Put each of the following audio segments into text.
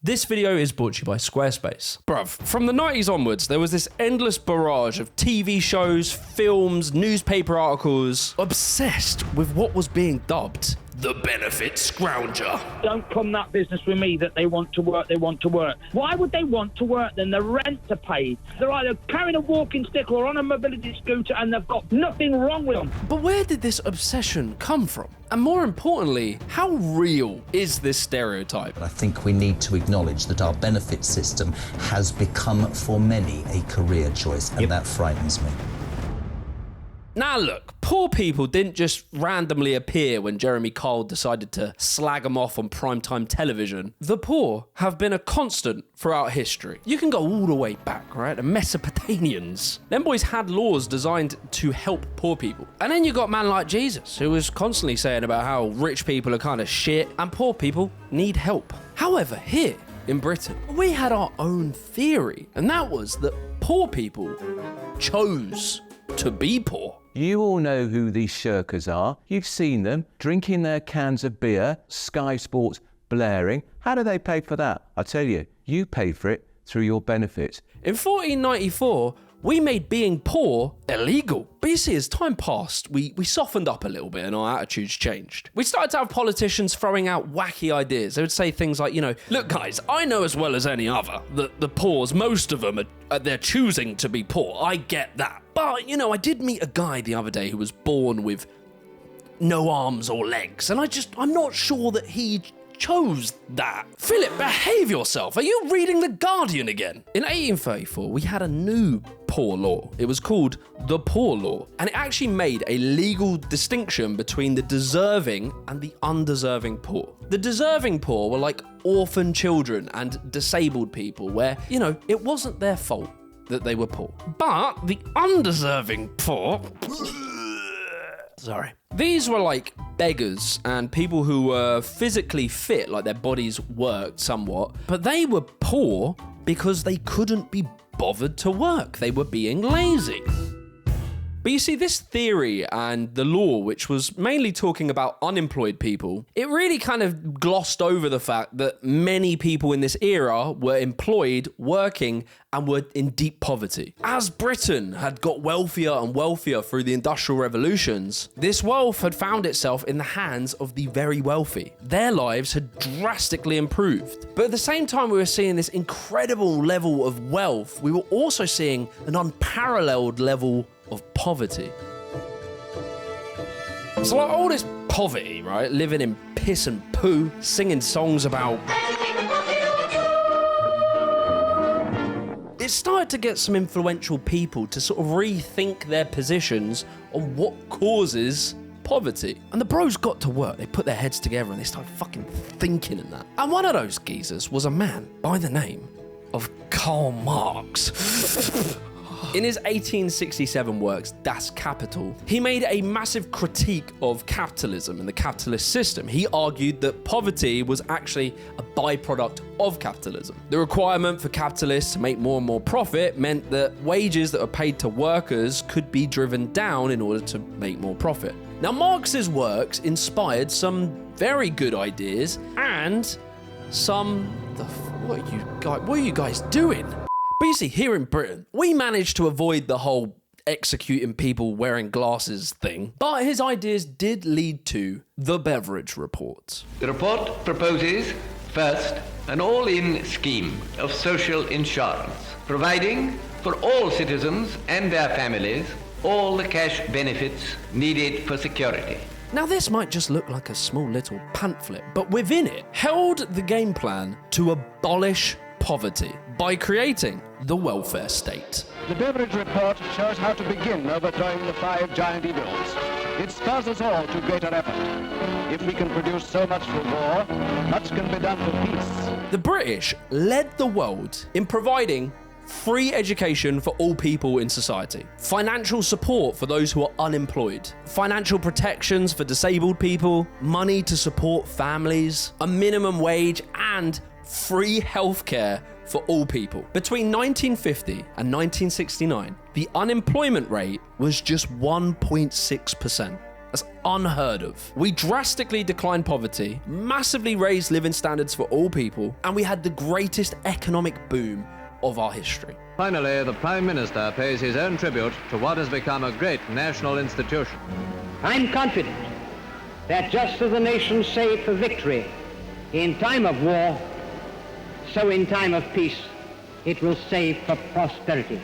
This video is brought to you by Squarespace. Bruv, from the 90s onwards, there was this endless barrage of TV shows, films, newspaper articles, obsessed with what was being dubbed the benefit scrounger. Don't come that business with me that they want to work. Why would they want to work then? The rents are paid. They're either carrying a walking stick or on a mobility scooter and they've got nothing wrong with them. But where did this obsession come from? And more importantly, how real is this stereotype? I think we need to acknowledge that our benefit system has become, for many, a career choice, and that frightens me. Now look, poor people didn't just randomly appear when Jeremy Kyle decided to slag them off on primetime television. The poor have been a constant throughout history. You can go all the way back, right? The Mesopotamians. Them boys had laws designed to help poor people. And then you got a man like Jesus, who was constantly saying about how rich people are kind of shit and poor people need help. However, here in Britain, we had our own theory, and that was that poor people chose to be poor. You all know who these shirkers are. You've seen them drinking their cans of beer, Sky Sports blaring. How do they pay for that? I tell you, you pay for it through your benefits. In 1494, we made being poor illegal. But you see, as time passed, we softened up a little bit and our attitudes changed. We started to have politicians throwing out wacky ideas. They would say things like, look guys, I know as well as any other that the poors, most of them, they're choosing to be poor. I get that. But, I did meet a guy the other day who was born with no arms or legs. And I'm not sure that he chose that. Philip, behave yourself. Are you reading The Guardian again? In 1834, we had a new poor law. It was called the Poor Law, and it actually made a legal distinction between the deserving and the undeserving poor. The deserving poor were like orphan children and disabled people where, it wasn't their fault that they were poor. But the undeserving poor... Sorry. These were like beggars and people who were physically fit, like their bodies worked somewhat, but they were poor because they couldn't be bothered to work. They were being lazy. But you see, this theory and the law, which was mainly talking about unemployed people, it really kind of glossed over the fact that many people in this era were employed, working, and were in deep poverty. As Britain had got wealthier and wealthier through the Industrial Revolutions, this wealth had found itself in the hands of the very wealthy. Their lives had drastically improved. But at the same time we were seeing this incredible level of wealth, we were also seeing an unparalleled level of poverty. So like all this poverty, right? Living in piss and poo, singing songs about... It started to get some influential people to sort of rethink their positions on what causes poverty. And the bros got to work. They put their heads together and they started fucking thinking in that. And one of those geezers was a man by the name of Karl Marx. In his 1867 works, Das Kapital, he made a massive critique of capitalism and the capitalist system. He argued that poverty was actually a byproduct of capitalism. The requirement for capitalists to make more and more profit meant that wages that were paid to workers could be driven down in order to make more profit. Now, Marx's works inspired some very good ideas and some... What are you guys doing? But you see, here in Britain, we managed to avoid the whole executing people wearing glasses thing, but his ideas did lead to the Beveridge Report. The report proposes, first, an all-in scheme of social insurance, providing for all citizens and their families all the cash benefits needed for security. Now this might just look like a small little pamphlet, but within it held the game plan to abolish poverty by creating the welfare state. The Beveridge Report shows how to begin overthrowing the 5 giant evils. It spurs us all to greater effort. If we can produce so much for war, much can be done for peace. The British led the world in providing free education for all people in society, financial support for those who are unemployed, financial protections for disabled people, money to support families, a minimum wage, and free healthcare for all people. Between 1950 and 1969, the unemployment rate was just 1.6%. That's unheard of. We drastically declined poverty, massively raised living standards for all people, and we had the greatest economic boom of our history. Finally, the Prime Minister pays his own tribute to what has become a great national institution. I'm confident that just as the nation saved for victory in time of war, so in time of peace, it will save for prosperity.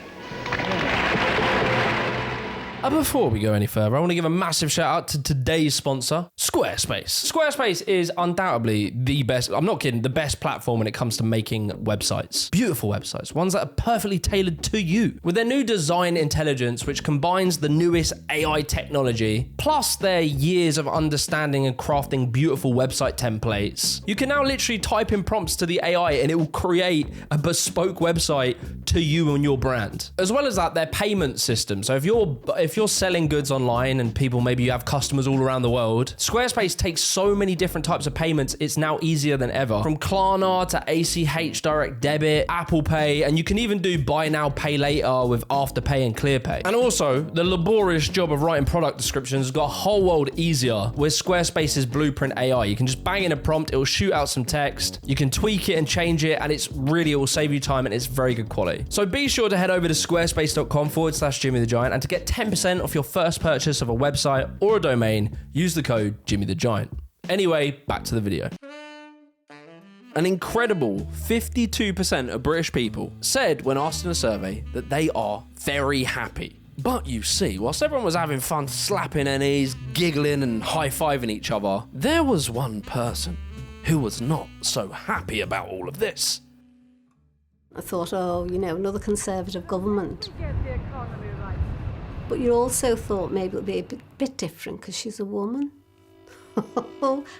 Before we go any further, I want to give a massive shout out to today's sponsor, Squarespace. Squarespace is undoubtedly the best, I'm not kidding, the best platform when it comes to making websites. Beautiful websites, ones that are perfectly tailored to you. With their new design intelligence, which combines the newest AI technology, plus their years of understanding and crafting beautiful website templates, you can now literally type in prompts to the AI and it will create a bespoke website to you and your brand. As well as that, their payment system. So if you're selling goods online and maybe you have customers all around the world, Squarespace takes so many different types of payments, it's now easier than ever. From Klarna to ACH direct debit, Apple Pay, and you can even do buy now, pay later with Afterpay and ClearPay. And also, the laborious job of writing product descriptions has got a whole world easier with Squarespace's Blueprint AI. You can just bang in a prompt, it will shoot out some text, you can tweak it and change it, and it will save you time and it's very good quality. So be sure to head over to squarespace.com/Jimmy the Giant, and to get 10% off your first purchase of a website or a domain, use the code Jimmy the Giant. Anyway, back to the video. An incredible 52% of British people said when asked in a survey that they are very happy. But you see, whilst everyone was having fun slapping their knees, giggling and high-fiving each other, there was one person who was not so happy about all of this. I thought, oh, another Conservative government. But you also thought maybe it'll be a bit different because she's a woman.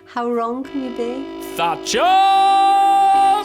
How wrong can you be? Thatcher!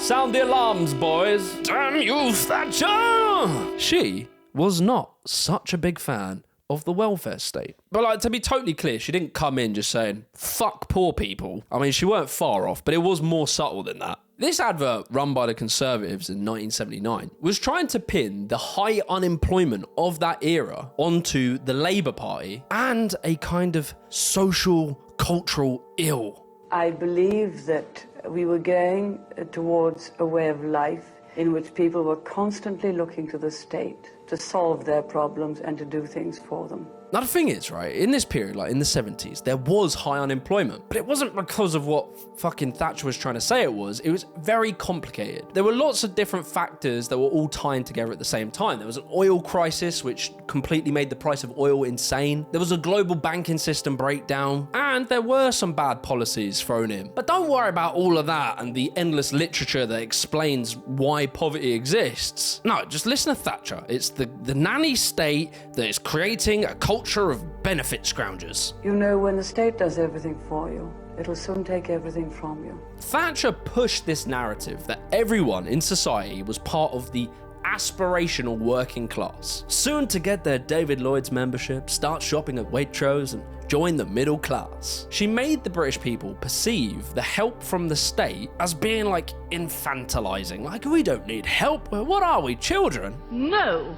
Sound the alarms, boys. Damn you, Thatcher! She was not such a big fan of the welfare state. But to be totally clear, she didn't come in just saying, fuck poor people. I mean, she weren't far off, but it was more subtle than that. This advert, run by the Conservatives in 1979, was trying to pin the high unemployment of that era onto the Labour Party and a kind of social, cultural ill. I believe that we were going towards a way of life in which people were constantly looking to the state to solve their problems and to do things for them. Now the thing is, right, in this period, in the 70s, there was high unemployment, but it wasn't because of what fucking Thatcher was trying to say it was very complicated. There were lots of different factors that were all tying together at the same time. There was an oil crisis, which completely made the price of oil insane. There was a global banking system breakdown, and there were some bad policies thrown in. But don't worry about all of that and the endless literature that explains why poverty exists. No, just listen to Thatcher. It's the nanny state that is creating a culture of benefit scroungers. When the state does everything for you, it'll soon take everything from you. Thatcher pushed this narrative that everyone in society was part of the aspirational working class, soon to get their David Lloyd's membership, start shopping at Waitrose, and join the middle class. She made the British people perceive the help from the state as being infantilizing. We don't need help. What are we, children? No.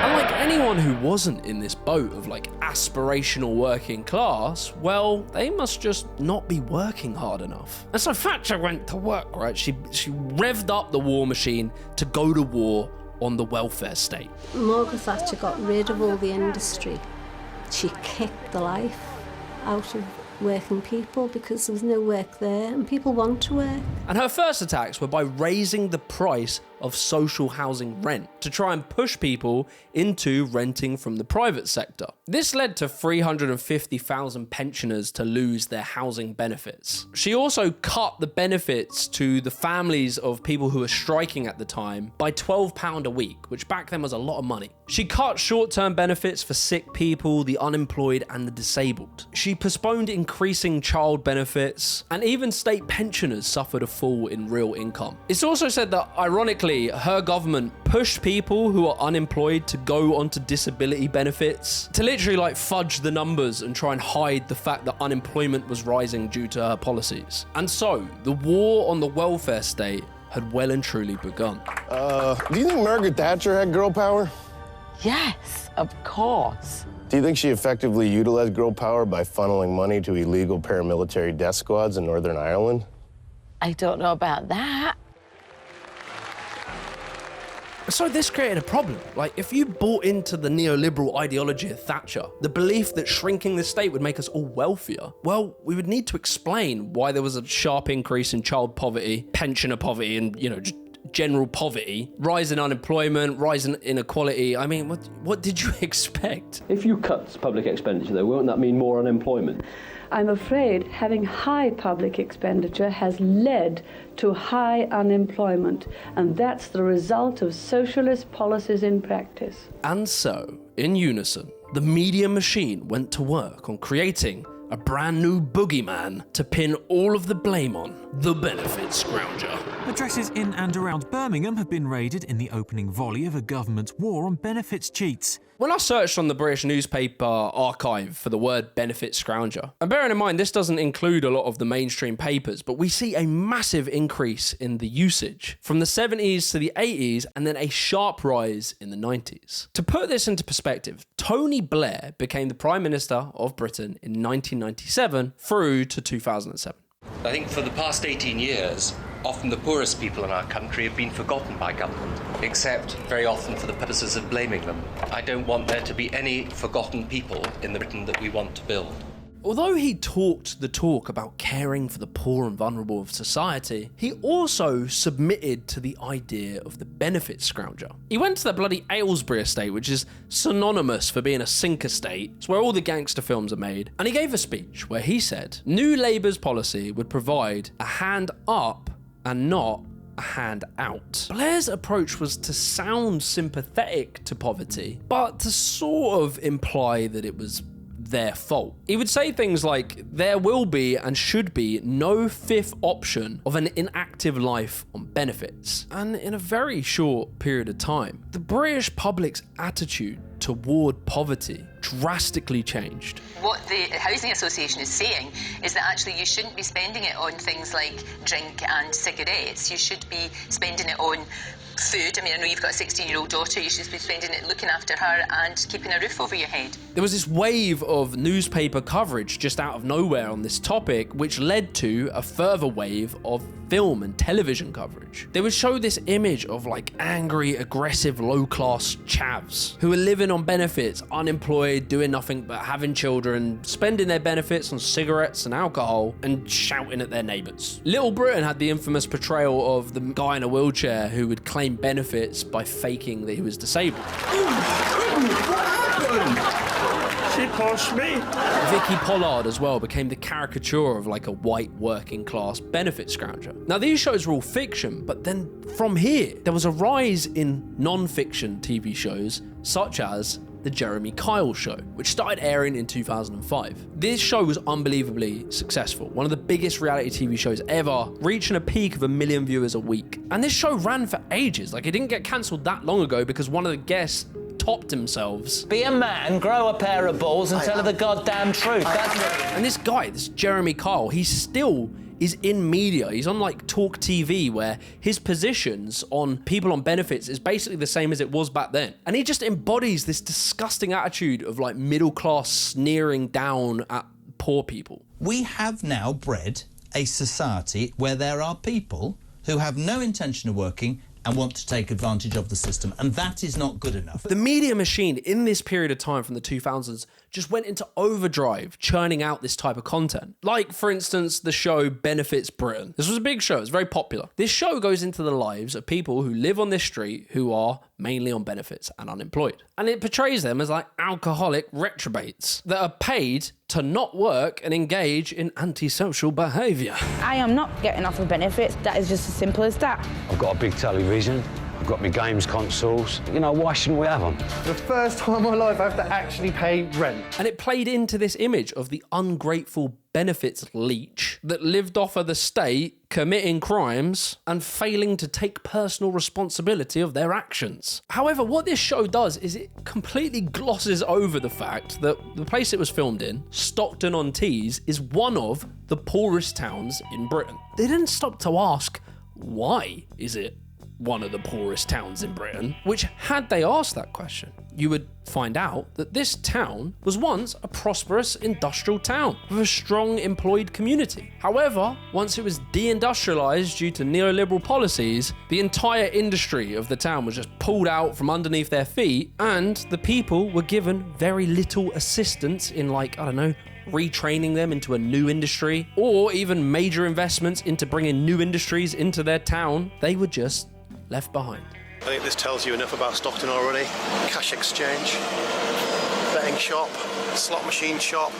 And anyone who wasn't in this boat of aspirational working class, well, they must just not be working hard enough. And so Thatcher went to work, right? She revved up the war machine to go to war on the welfare state. Margaret Thatcher got rid of all the industry. She kicked the life out of working people because there was no work there and people want to work. And her first attacks were by raising the price of social housing rent to try and push people into renting from the private sector. This led to 350,000 pensioners to lose their housing benefits. She also cut the benefits to the families of people who were striking at the time by £12 a week, which back then was a lot of money. She cut short-term benefits for sick people, the unemployed, and the disabled. She postponed increasing child benefits, and even state pensioners suffered a fall in real income. It's also said that, ironically, her government pushed people who are unemployed to go onto disability benefits to literally fudge the numbers and try and hide the fact that unemployment was rising due to her policies. And so the war on the welfare state had well and truly begun. Do you think Margaret Thatcher had girl power? Yes, of course. Do you think she effectively utilized girl power by funneling money to illegal paramilitary death squads in Northern Ireland? I don't know about that. So this created a problem. Like, if you bought into the neoliberal ideology of Thatcher, the belief that shrinking the state would make us all wealthier, well, we would need to explain why there was a sharp increase in child poverty, pensioner poverty, and, you know, just general poverty, rise in unemployment, rise in inequality. I mean, what did you expect? If you cut public expenditure, though, won't that mean more unemployment? I'm afraid having high public expenditure has led to high unemployment, and that's the result of socialist policies in practice. And so, in unison, the media machine went to work on creating a brand new boogeyman to pin all of the blame on: the benefit scrounger. Addresses in and around Birmingham have been raided in the opening volley of a government war on benefits cheats. When I searched on the British newspaper archive for the word benefit scrounger, and bearing in mind this doesn't include a lot of the mainstream papers, but we see a massive increase in the usage from the 70s to the 80s, and then a sharp rise in the 90s. To put this into perspective, Tony Blair became the Prime Minister of Britain in 1997 through to 2007. I think for the past 18 years, often the poorest people in our country have been forgotten by government, except very often for the purposes of blaming them. I don't want there to be any forgotten people in the Britain that we want to build. Although he talked the talk about caring for the poor and vulnerable of society, he also submitted to the idea of the benefit scrounger. He went to the bloody Aylesbury estate, which is synonymous for being a sink estate. It's where all the gangster films are made. And he gave a speech where he said New Labour's policy would provide a hand up and not a hand out. Blair's approach was to sound sympathetic to poverty, but to sort of imply that it was their fault. He would say things like, there will be and should be no fifth option of an inactive life on benefits. And in a very short period of time, the British public's attitude toward poverty drastically changed. What the Housing Association is saying is that actually you shouldn't be spending it on things like drink and cigarettes. You should be spending it on food. I mean, I know you've got a 16-year-old daughter. You should be spending it looking after her and keeping a roof over your head. There was this wave of newspaper coverage just out of nowhere on this topic, which led to a further wave of film and television coverage. They would show this image of like angry, aggressive, low-class chavs who are living on benefits, unemployed, doing nothing but having children, spending their benefits on cigarettes and alcohol, and shouting at their neighbours. Little Britain had the infamous portrayal of the guy in a wheelchair who would claim benefits by faking that he was disabled. She pushed me. Vicky Pollard as well became the caricature of like a white working class benefit scrounger. Now these shows were all fiction, but then from here there was a rise in non-fiction TV shows such as The Jeremy Kyle Show, which started airing in 2005. This show was unbelievably successful, one of the biggest reality TV shows ever, reaching a peak of 1 million viewers a week. And this show ran for ages. Like, it didn't get cancelled that long ago because one of the guests topped themselves. Be a man, grow a pair of balls and tell her the goddamn truth. And this guy, this Jeremy Kyle, he still is in media. He's on like Talk TV, where his positions on people on benefits is basically the same as it was back then. And he just embodies this disgusting attitude of like middle class sneering down at poor people. We have now bred a society where there are people who have no intention of working and want to take advantage of the system, and that is not good enough. The media machine in this period of time from the 2000s just went into overdrive, churning out this type of content. Like, for instance, the show Benefits Britain. This was a big show, it's very popular. This show goes into the lives of people who live on this street who are mainly on benefits and unemployed. And it portrays them as like alcoholic retrobates that are paid to not work and engage in antisocial behaviour. I am not getting off of benefits. That is just as simple as that. I've got a big television. I've got my games consoles. You know, why shouldn't we have them? The first time in my life I have to actually pay rent. And it played into this image of the ungrateful benefits leech that lived off of the state, committing crimes and failing to take personal responsibility of their actions. However, what this show does is it completely glosses over the fact that the place it was filmed in, Stockton-on-Tees, is one of the poorest towns in Britain. They didn't stop to ask, why is it one of the poorest towns in Britain? Which, had they asked that question, you would find out that this town was once a prosperous industrial town with a strong employed community. However, once it was deindustrialized due to neoliberal policies, the entire industry of the town was just pulled out from underneath their feet, and the people were given very little assistance in, like, I don't know, retraining them into a new industry, or even major investments into bringing new industries into their town. They were just left behind. I think this tells you enough about Stockton already. Cash exchange, betting shop, slot machine shop.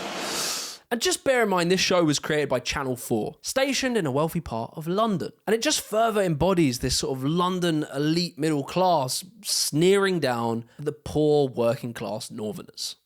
And just bear in mind, this show was created by Channel 4, stationed in a wealthy part of London. And it just further embodies this sort of London elite middle class sneering down the poor working class northerners.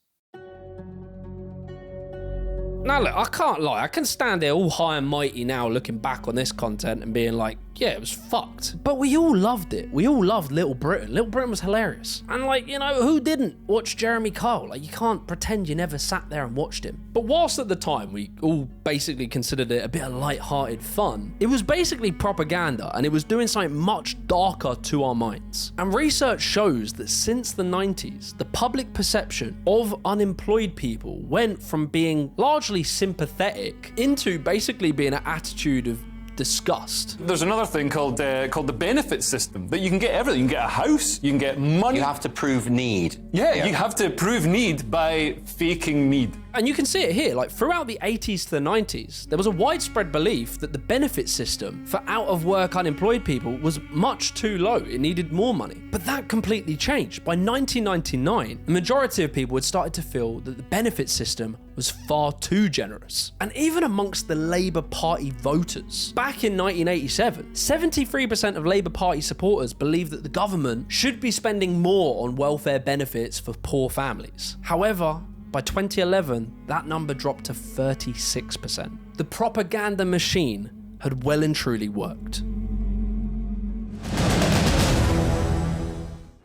Now look, I can't lie, I can stand there all high and mighty now looking back on this content and being like, yeah, it was fucked. But we all loved it. We all loved Little Britain. Little Britain was hilarious. And like, you know, who didn't watch Jeremy Kyle? Like, you can't pretend you never sat there and watched him. But whilst at the time we all basically considered it a bit of light-hearted fun, it was basically propaganda, and it was doing something much darker to our minds. And research shows that since the 90s, the public perception of unemployed people went from being largely sympathetic into basically being an attitude of disgust. There's another thing called the benefit system, that you can get everything. You can get a house, you can get money. You have to prove need. Yeah, you have to prove need by faking need. And you can see it here, like throughout the 80s to the 90s, there was a widespread belief that the benefit system for out-of-work unemployed people was much too low. It needed more money. But that completely changed. By 1999, the majority of people had started to feel that the benefit system was far too generous. And even amongst the Labour Party voters, back in 1987, 73% of Labour Party supporters believed that the government should be spending more on welfare benefits for poor families. However, by 2011, that number dropped to 36%. The propaganda machine had well and truly worked.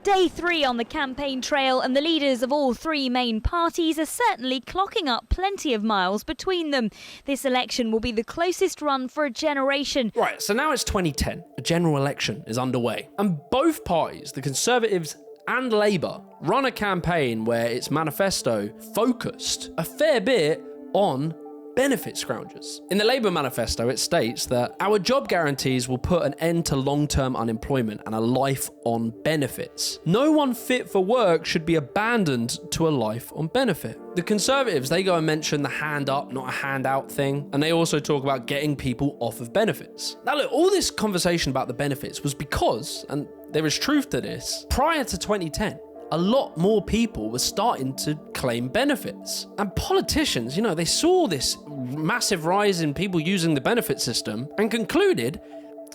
Day 3 on the campaign trail, and the leaders of all three main parties are certainly clocking up plenty of miles between them. This election will be the closest run for a generation. Right, so now it's 2010. A general election is underway. And both parties, the Conservatives and Labour, run a campaign where its manifesto focused a fair bit on benefit scroungers. In the Labour manifesto, it states that our job guarantees will put an end to long-term unemployment and a life on benefits. No one fit for work should be abandoned to a life on benefit. The Conservatives, they go and mention the hand up, not a handout thing, and they also talk about getting people off of benefits. Now look, all this conversation about the benefits was because, and there is truth to this, prior to 2010, a lot more people were starting to claim benefits. And politicians, you know, they saw this massive rise in people using the benefit system and concluded,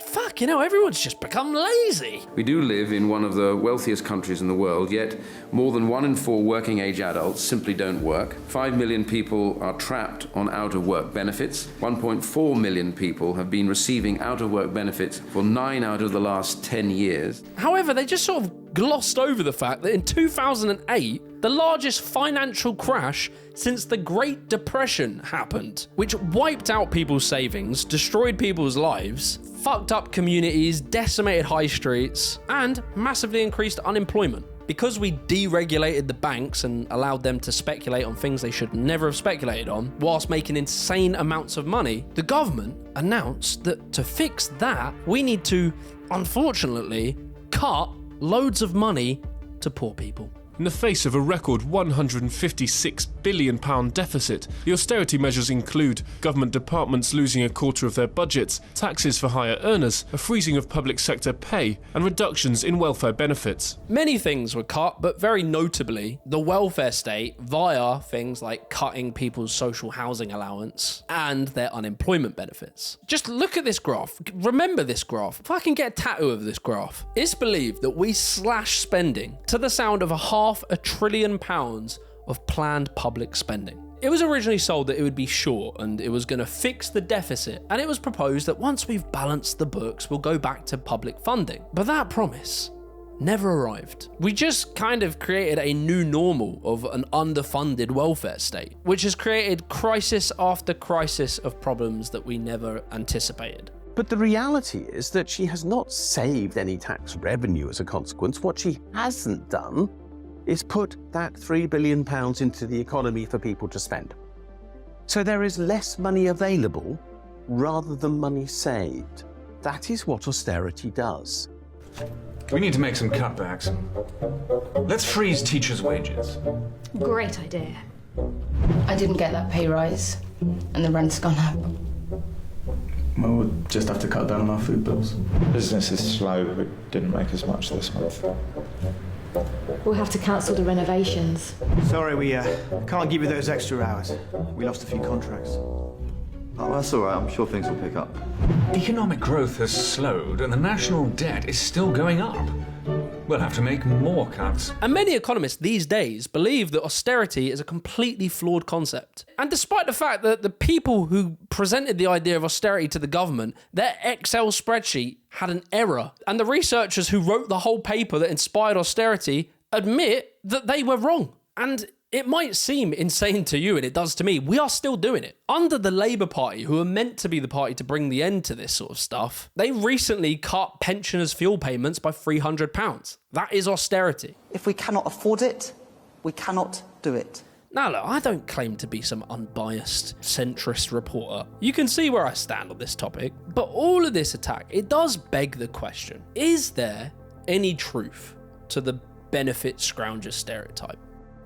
fuck, you know, everyone's just become lazy. We do live in one of the wealthiest countries in the world, yet more than 1 in 4 working age adults simply don't work. 5 million people are trapped on out-of-work benefits. 1.4 million people have been receiving out-of-work benefits for 9 out of the last 10 years. However, they just sort of glossed over the fact that in 2008, the largest financial crash since the Great Depression happened, which wiped out people's savings, destroyed people's lives, fucked up communities, decimated high streets, and massively increased unemployment. Because we deregulated the banks and allowed them to speculate on things they should never have speculated on, whilst making insane amounts of money, the government announced that to fix that, we need to, unfortunately, cut loads of money to poor people. In the face of a record £156 billion deficit, the austerity measures include government departments losing a quarter of their budgets, taxes for higher earners, a freezing of public sector pay, and reductions in welfare benefits. Many things were cut, but very notably, the welfare state via things like cutting people's social housing allowance and their unemployment benefits. Just look at this graph. Remember this graph. Fucking get a tattoo of this graph. It's believed that we slashed spending to the sound of £500 billion of planned public spending. It was originally sold that it would be short and it was going to fix the deficit, and it was proposed that once we've balanced the books, we'll go back to public funding. But that promise never arrived. We just kind of created a new normal of an underfunded welfare state, which has created crisis after crisis of problems that we never anticipated. But the reality is that she has not saved any tax revenue as a consequence. What she hasn't done is put that £3 billion into the economy for people to spend. So there is less money available rather than money saved. That is what austerity does. We need to make some cutbacks. Let's freeze teachers' wages. Great idea. I didn't get that pay rise, and the rent's gone up. Well, we'll just have to cut down on our food bills. Business is slow. It didn't make as much this month. We'll have to cancel the renovations. Sorry, we can't give you those extra hours. We lost a few contracts. Oh, that's all right. I'm sure things will pick up. Economic growth has slowed, and the national debt is still going up. We'll have to make more cuts. And many economists these days believe that austerity is a completely flawed concept. And despite the fact that the people who presented the idea of austerity to the government, their Excel spreadsheet had an error. And the researchers who wrote the whole paper that inspired austerity admit that they were wrong. And it might seem insane to you, and it does to me. We are still doing it. Under the Labour Party, who are meant to be the party to bring the end to this sort of stuff, they recently cut pensioners' fuel payments by £300. That is austerity. If we cannot afford it, we cannot do it. Now look, I don't claim to be some unbiased centrist reporter. You can see where I stand on this topic. But all of this attack, it does beg the question, is there any truth to the benefit Scroungers stereotype?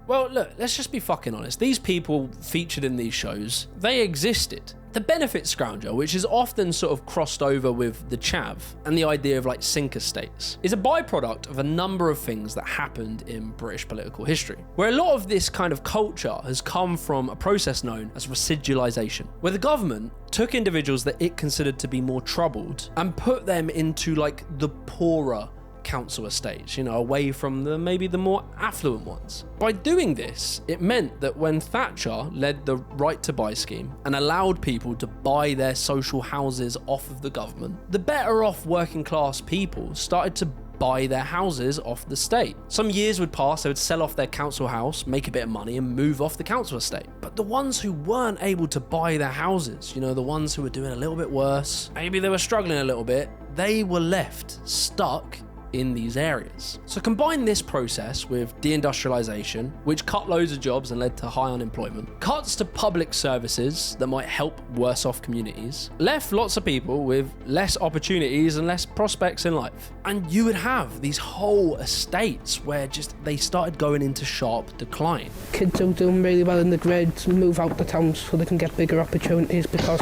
Well, look, let's just be fucking honest. These people featured in these shows, they existed. The benefit scrounger, which is often sort of crossed over with the chav and the idea of like sinker states, is a byproduct of a number of things that happened in British political history, where a lot of this kind of culture has come from a process known as residualization, where the government took individuals that it considered to be more troubled and put them into like the poorer council estates, you know, away from maybe the more affluent ones. By doing this, it meant that when Thatcher led the right to buy scheme and allowed people to buy their social houses off of the government, the better off working class people started to buy their houses off the state. Some years would pass, they would sell off their council house, make a bit of money and move off the council estate. But the ones who weren't able to buy their houses, you know, the ones who were doing a little bit worse, maybe they were struggling a little bit, they were left stuck in these areas. So combine this process with deindustrialization, which cut loads of jobs and led to high unemployment, cuts to public services that might help worse off communities, left lots of people with less opportunities and less prospects in life. And you would have these whole estates where just they started going into sharp decline. Kids who are doing really well in the grids move out the towns so they can get bigger opportunities because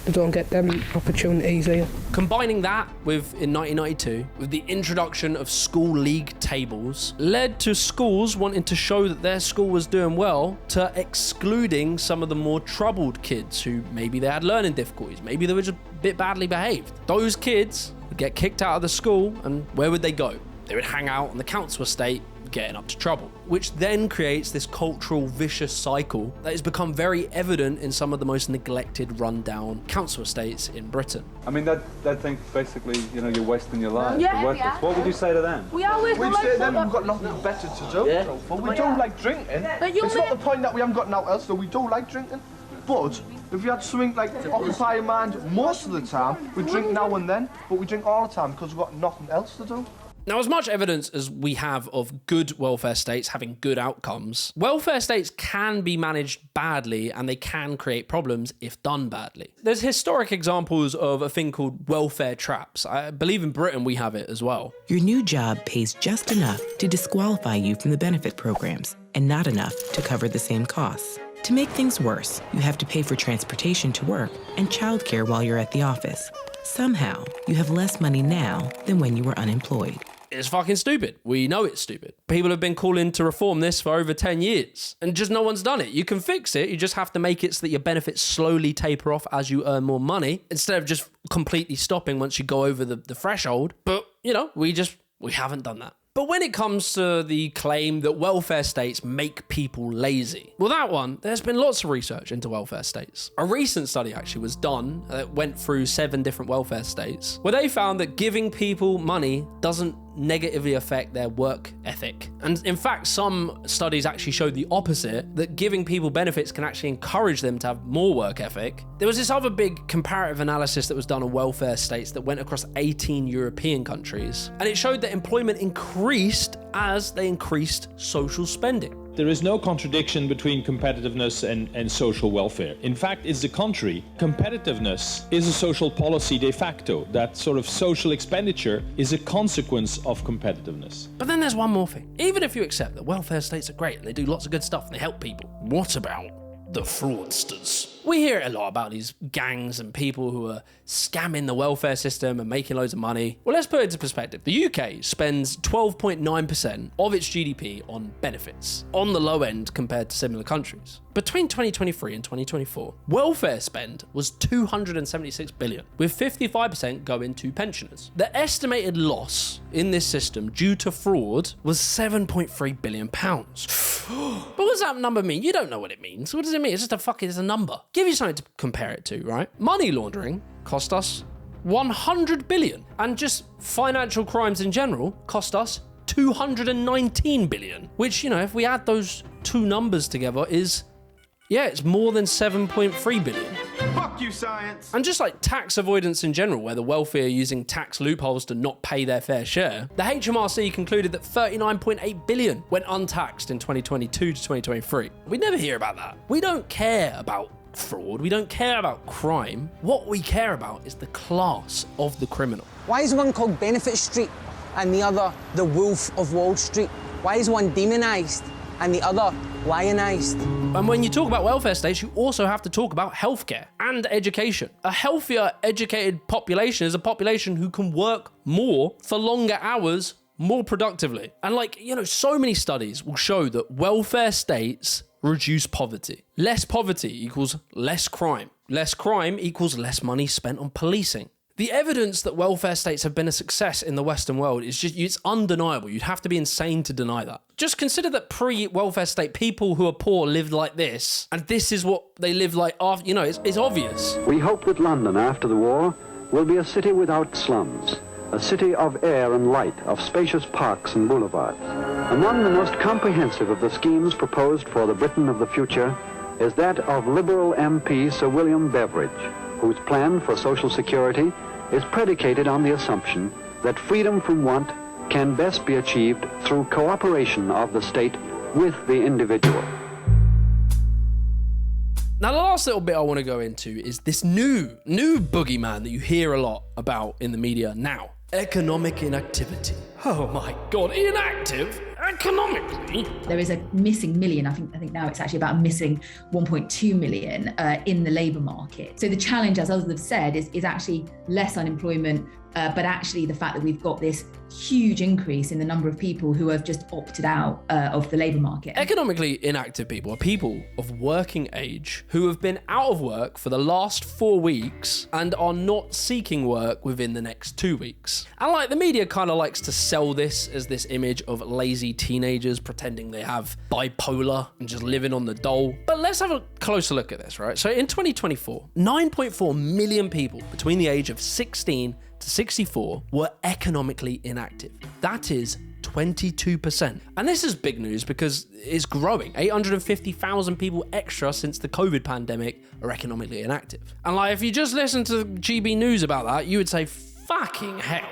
they don't get them opportunities here. Combining that with, in 1992, with the introduction of school league tables, led to schools wanting to show that their school was doing well, to excluding some of the more troubled kids who maybe they had learning difficulties, maybe they were just a bit badly behaved. Those kids would get kicked out of the school, and where would they go? They would hang out on the council estate, getting up to trouble, which then creates this cultural vicious cycle that has become very evident in some of the most neglected, rundown council estates in Britain. I mean, they'd think basically, you know, you're wasting your life. Yeah, What would you say to them? We are wasting We'd say to them we've got nothing better to do. Yeah. But we do like drinking. It's not the point that we haven't got nothing else, so we do like drinking. But if you had something like occupy your mind most of the time, we drink now and then, but we drink all the time because we've got nothing else to do. Now, as much evidence as we have of good welfare states having good outcomes, welfare states can be managed badly and they can create problems if done badly. There's historic examples of a thing called welfare traps. I believe in Britain we have it as well. Your new job pays just enough to disqualify you from the benefit programs and not enough to cover the same costs. To make things worse, you have to pay for transportation to work and childcare while you're at the office. Somehow, you have less money now than when you were unemployed. It's fucking stupid. We know it's stupid. People have been calling to reform this for over 10 years, and just no one's done it. You can fix it, you just have to make it so that your benefits slowly taper off as you earn more money, instead of just completely stopping once you go over the threshold. But, you know, we haven't done that. But when it comes to the claim that welfare states make people lazy, well, that one, there's been lots of research into welfare states. A recent study actually was done that went through 7 different welfare states, where they found that giving people money doesn't negatively affect their work ethic. And in fact, some studies actually showed the opposite, that giving people benefits can actually encourage them to have more work ethic. There was this other big comparative analysis that was done on welfare states that went across 18 European countries, and it showed that employment increased as they increased social spending. There is no contradiction between competitiveness and social welfare. In fact, it's the contrary. Competitiveness is a social policy de facto. That sort of social expenditure is a consequence of competitiveness. But then there's one more thing. Even if you accept that welfare states are great and they do lots of good stuff and they help people, what about the fraudsters? We hear it a lot about these gangs and people who are scamming the welfare system and making loads of money. Well, let's put it into perspective. The UK spends 12.9% of its GDP on benefits, on the low end compared to similar countries. Between 2023 and 2024, welfare spend was 276 billion, with 55% going to pensioners. The estimated loss in this system due to fraud was 7.3 billion pounds. But what does that number mean? You don't know what it means. What does it mean? It's just it's a number. Give you something to compare it to, right? Money laundering cost us 100 billion, and just financial crimes in general cost us 219 billion, which, if we add those two numbers together is, it's more than 7.3 billion. Fuck you, science! And just like tax avoidance in general, where the wealthy are using tax loopholes to not pay their fair share, the HMRC concluded that 39.8 billion went untaxed in 2022 to 2023. We never hear about that. We don't care about fraud. We don't care about crime. What we care about is the class of the criminal. Why is one called Benefit Street and the other the Wolf of Wall Street? Why is one demonised and the other lionised? And when you talk about welfare states, you also have to talk about healthcare and education. A healthier, educated population is a population who can work more for longer hours, more productively. And so many studies will show that welfare states reduce poverty. Less poverty equals less crime. Less crime equals less money spent on policing. The evidence that welfare states have been a success in the Western world it's undeniable. You'd have to be insane to deny that. Just consider that pre-welfare state, people who are poor lived like this, and this is what they live like after, it's obvious. We hope that London after the war will be a city without slums, a city of air and light, of spacious parks and boulevards. Among the most comprehensive of the schemes proposed for the Britain of the future is that of Liberal MP Sir William Beveridge, whose plan for social security is predicated on the assumption that freedom from want can best be achieved through cooperation of the state with the individual. Now, the last little bit I want to go into is this new boogeyman that you hear a lot about in the media now. Economic inactivity. Oh my God, inactive? Economically? There is a missing million. I think now it's actually about missing 1.2 million in the labour market. So the challenge, as others have said, is actually less unemployment, but actually the fact that we've got this huge increase in the number of people who have just opted out of the labour market. Economically inactive people are people of working age who have been out of work for the last 4 weeks and are not seeking work within the next 2 weeks. And the media kind of likes to sell this as this image of lazy teenagers pretending they have bipolar and just living on the dole. But let's have a closer look at this, right? So in 2024, 9.4 million people between the age of 16 to 64 were economically inactive. That is 22%. And this is big news because it's growing. 850,000 people extra since the COVID pandemic are economically inactive. And if you just listen to GB News about that, you would say, fucking hell,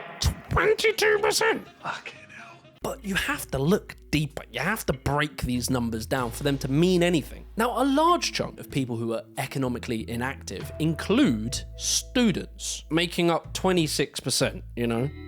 22%. Fucking hell. But you have to look deeper. You have to break these numbers down for them to mean anything. Now, a large chunk of people who are economically inactive include students, making up 26%,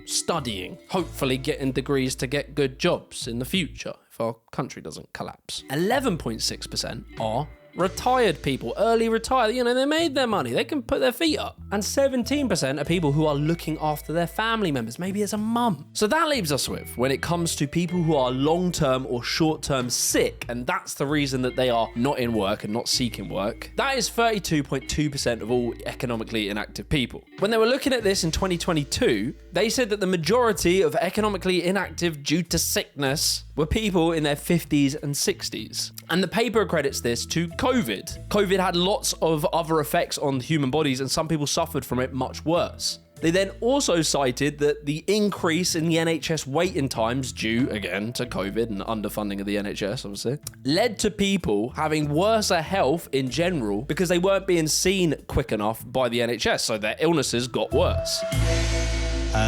studying, hopefully getting degrees to get good jobs in the future if our country doesn't collapse. 11.6% are retired people, early retired, they made their money, they can put their feet up. And 17% are people who are looking after their family members, maybe as a mum. So that leaves us with, when it comes to people who are long-term or short-term sick, and that's the reason that they are not in work and not seeking work, that is 32.2% of all economically inactive people. When they were looking at this in 2022, they said that the majority of economically inactive due to sickness were people in their 50s and 60s. And the paper accredits this to COVID. COVID had lots of other effects on human bodies, and some people suffered from it much worse. They then also cited that the increase in the NHS waiting times, due again to COVID and underfunding of the NHS, obviously, led to people having worse health in general because they weren't being seen quick enough by the NHS, so their illnesses got worse.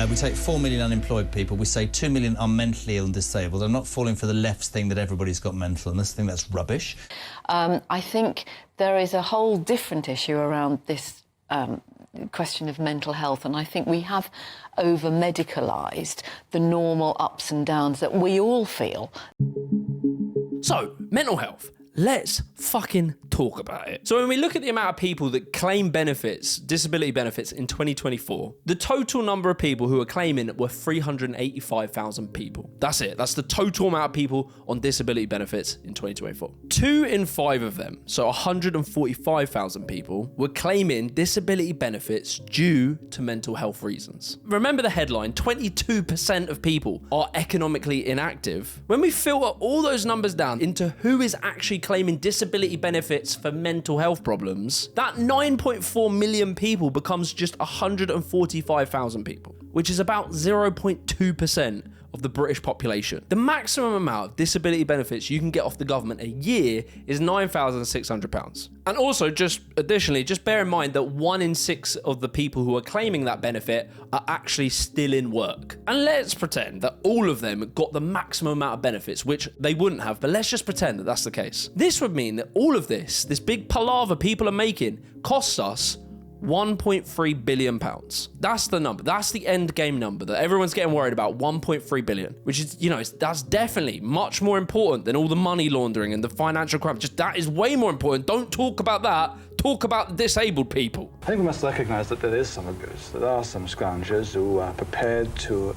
We take 4 million unemployed people. We say 2 million are mentally ill and disabled. I'm not falling for the left's thing that everybody's got mental illness. I think that's rubbish. I think there is a whole different issue around this question of mental health, and I think we have over-medicalised the normal ups and downs that we all feel. So, mental health. Let's fucking talk about it. So when we look at the amount of people that claim benefits, disability benefits in 2024, the total number of people who are claiming were 385,000 people. That's it. That's the total amount of people on disability benefits in 2024. 2 in 5 of them, so 145,000 people, were claiming disability benefits due to mental health reasons. Remember the headline, 22% of people are economically inactive. When we filter all those numbers down into who is actually claiming disability benefits for mental health problems, that 9.4 million people becomes just 145,000 people, which is about 0.2% of the British population. The maximum amount of disability benefits you can get off the government a year is £9,600. And also, just additionally, just bear in mind that 1 in 6 of the people who are claiming that benefit are actually still in work. And let's pretend that all of them got the maximum amount of benefits, which they wouldn't have, but let's just pretend that that's the case. This would mean that all of this big palaver people are making, costs us £1.3 billion. That's the number. That's the end game number that everyone's getting worried about, 1.3 billion, which is, that's definitely much more important than all the money laundering and the financial crime. Just that is way more important. Don't talk about that. Talk about the disabled people. I think we must recognise that there is some abuse. There are some scroungers who are prepared to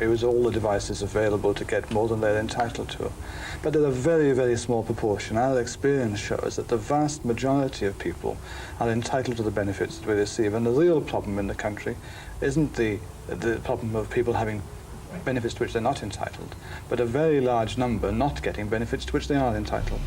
use all the devices available to get more than they're entitled to. But they're a very, very small proportion. Our experience shows that the vast majority of people are entitled to the benefits that we receive. And the real problem in the country isn't the problem of people having benefits to which they're not entitled, but a very large number not getting benefits to which they are entitled.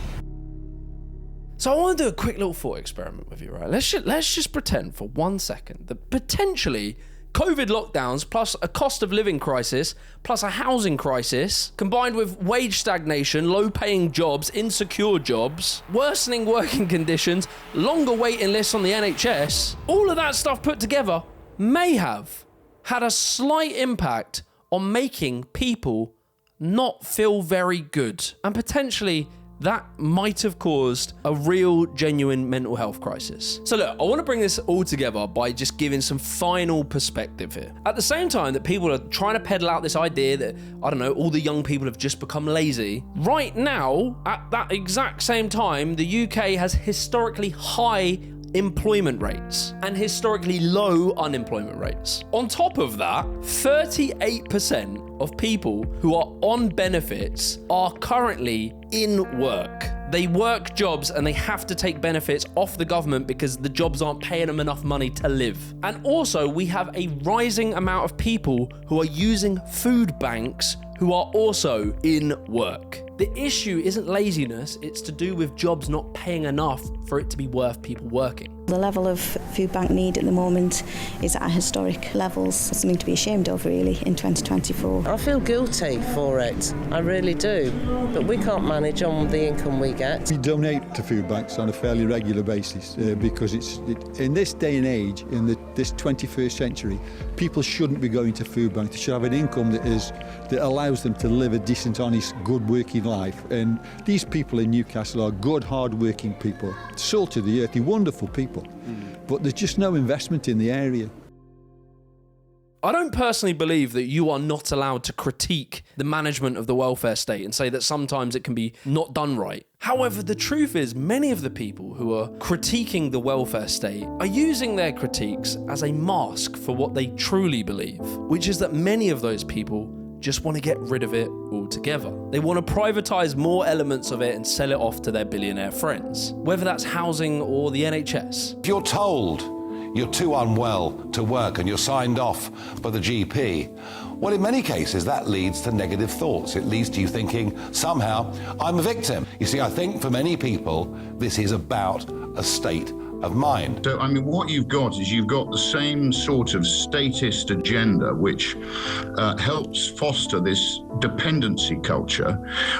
So I want to do a quick little thought experiment with you, right? Let's just pretend for 1 second that potentially COVID lockdowns plus a cost of living crisis plus a housing crisis combined with wage stagnation, low-paying jobs, insecure jobs, worsening working conditions, longer waiting lists on the NHS, all of that stuff put together may have had a slight impact on making people not feel very good, and potentially that might have caused a real, genuine mental health crisis. So look, I want to bring this all together by just giving some final perspective here. At the same time that people are trying to peddle out this idea that, I don't know, all the young people have just become lazy, right now, at that exact same time, the UK has historically high employment rates and historically low unemployment rates. On top of that, 38% of people who are on benefits are currently in work. They work jobs and they have to take benefits off the government because the jobs aren't paying them enough money to live. And also, we have a rising amount of people who are using food banks who are also in work. The issue isn't laziness, it's to do with jobs not paying enough for it to be worth people working. The level of food bank need at the moment is at historic levels. It's something to be ashamed of, really, in 2024. I feel guilty for it, I really do, but we can't manage on the income we get. We donate to food banks on a fairly regular basis because in this day and age, in this 21st century, people shouldn't be going to food banks. They should have an income that allows them to live a decent, honest, good working life. And these people in Newcastle are good, hard-working people, salt of the earth, wonderful people. But there's just no investment in the area. I don't personally believe that you are not allowed to critique the management of the welfare state and say that sometimes it can be not done right. However, the truth is many of the people who are critiquing the welfare state are using their critiques as a mask for what they truly believe, which is that many of those people just want to get rid of it altogether. They want to privatise more elements of it and sell it off to their billionaire friends, whether that's housing or the NHS. If you're told you're too unwell to work and you're signed off by the GP, well, in many cases, that leads to negative thoughts. It leads to you thinking, somehow, I'm a victim. You see, I think for many people, this is about a state of mind. So, I mean, what you've got is you've got the same sort of statist agenda which helps foster this dependency culture,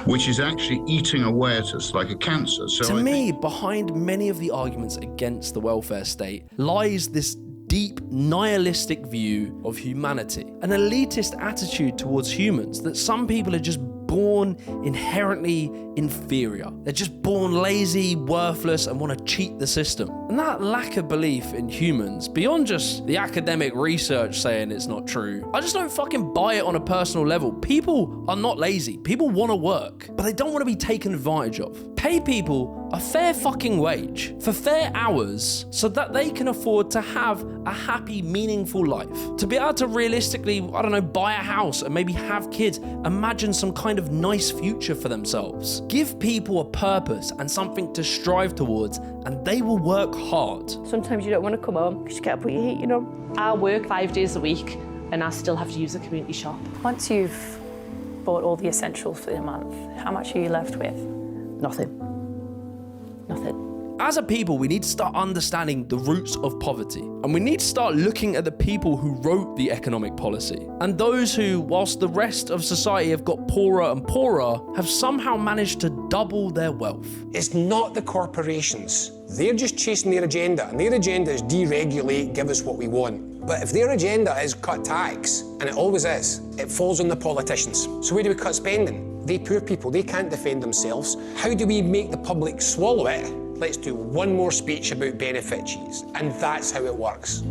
which is actually eating away at us like a cancer. So to me, behind many of the arguments against the welfare state lies this deep nihilistic view of humanity, an elitist attitude towards humans that some people are just born inherently inferior. They're just born lazy, worthless, and want to cheat the system. And that lack of belief in humans, beyond just the academic research saying it's not true, I just don't fucking buy it on a personal level. People are not lazy. People want to work, but they don't want to be taken advantage of. Pay people a fair fucking wage for fair hours so that they can afford to have a happy, meaningful life. To be able to realistically, I don't know, buy a house and maybe have kids, imagine some kind of nice future for themselves. Give people a purpose and something to strive towards, and they will work hard. Sometimes you don't want to come home because you can't put your heat, you know. I work 5 days a week and I still have to use a community shop. Once you've bought all the essentials for the month, how much are you left with? Nothing. Nothing. As a people, we need to start understanding the roots of poverty, and we need to start looking at the people who wrote the economic policy, and those who, whilst the rest of society have got poorer and poorer, have somehow managed to double their wealth. It's not the corporations. They're just chasing their agenda, and their agenda is deregulate, give us what we want. But if their agenda is cut tax, and it always is, it falls on the politicians. So where do we cut spending? They poor people, they can't defend themselves. How do we make the public swallow it? Let's do one more speech about benefit cheese, and that's how it works.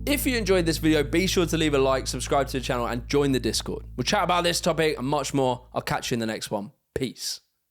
If you enjoyed this video, be sure to leave a like, subscribe to the channel, and join the Discord. We'll chat about this topic and much more. I'll catch you in the next one. Peace.